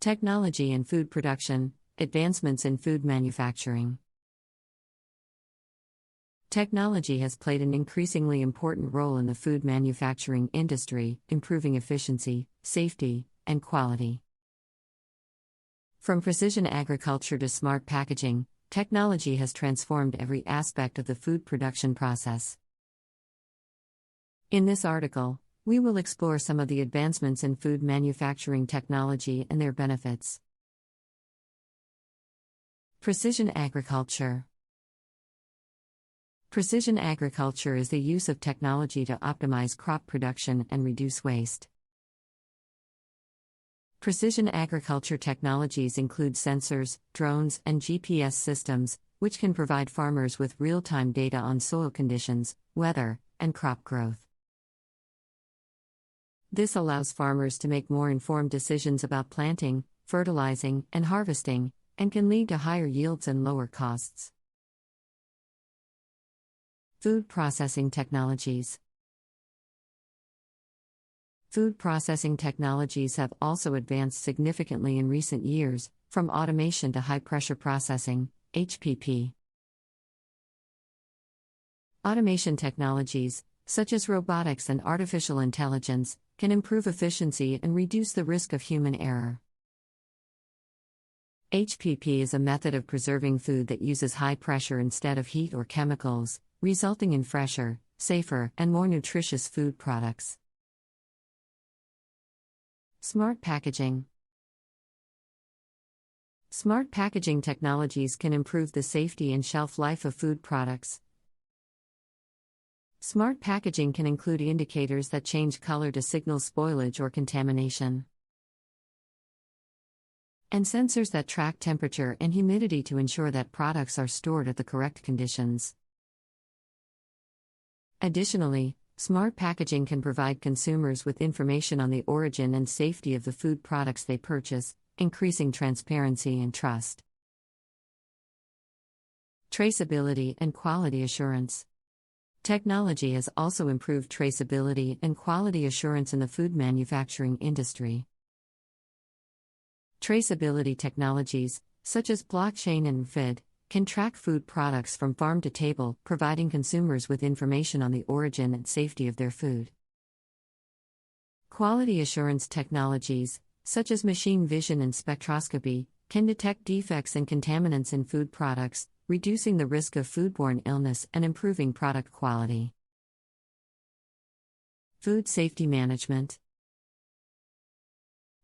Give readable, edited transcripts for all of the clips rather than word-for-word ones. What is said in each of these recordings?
Technology and food production, advancements in food manufacturing. Technology has played an increasingly important role in the food manufacturing industry, improving efficiency, safety, and quality. From precision agriculture to smart packaging, technology has transformed every aspect of the food production process. In this article, we will explore some of the advancements in food manufacturing technology and their benefits. Precision agriculture. Precision agriculture is the use of technology to optimize crop production and reduce waste. Precision agriculture technologies include sensors, drones, and GPS systems, which can provide farmers with real-time data on soil conditions, weather, and crop growth. This allows farmers to make more informed decisions about planting, fertilizing, and harvesting, and can lead to higher yields and lower costs. Food processing technologies. Food processing technologies have also advanced significantly in recent years, from automation to high-pressure processing, HPP. Automation technologies, such as robotics and artificial intelligence, can improve efficiency and reduce the risk of human error. HPP is a method of preserving food that uses high pressure instead of heat or chemicals, resulting in fresher, safer, and more nutritious food products. Smart packaging. Smart packaging technologies can improve the safety and shelf life of food products. Smart packaging can include indicators that change color to signal spoilage or contamination, and sensors that track temperature and humidity to ensure that products are stored at the correct conditions. Additionally, smart packaging can provide consumers with information on the origin and safety of the food products they purchase, increasing transparency and trust. Traceability and quality assurance. Technology has also improved traceability and quality assurance in the food manufacturing industry. Traceability technologies, such as blockchain and RFID, can track food products from farm to table, providing consumers with information on the origin and safety of their food. Quality assurance technologies, such as machine vision and spectroscopy, can detect defects and contaminants in food products, reducing the risk of foodborne illness and improving product quality. Food safety management.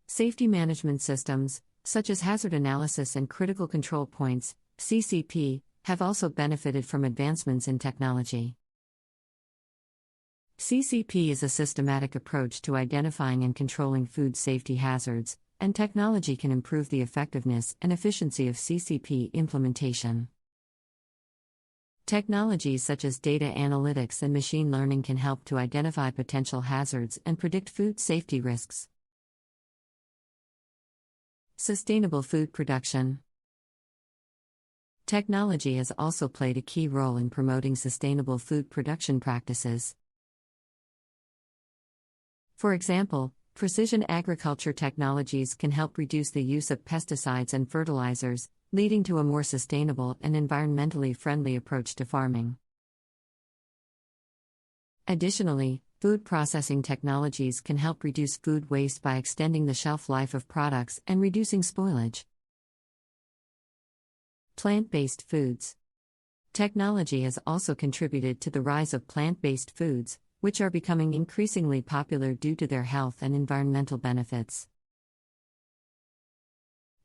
Safety management systems, such as hazard analysis and critical control points, CCP, have also benefited from advancements in technology. CCP is a systematic approach to identifying and controlling food safety hazards, and technology can improve the effectiveness and efficiency of CCP implementation. Technologies such as data analytics and machine learning can help to identify potential hazards and predict food safety risks. Sustainable food production. Technology has also played a key role in promoting sustainable food production practices. For example, precision agriculture technologies can help reduce the use of pesticides and fertilizers, leading to a more sustainable and environmentally friendly approach to farming. Additionally, food processing technologies can help reduce food waste by extending the shelf life of products and reducing spoilage. Plant-based foods. Technology has also contributed to the rise of plant-based foods, which are becoming increasingly popular due to their health and environmental benefits.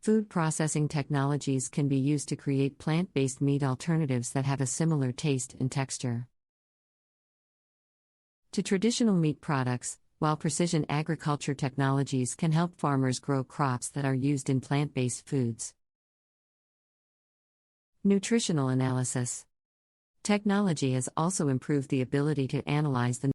Food processing technologies can be used to create plant-based meat alternatives that have a similar taste and texture to traditional meat products, while precision agriculture technologies can help farmers grow crops that are used in plant-based foods. Nutritional analysis. Technology has also improved the ability to analyze the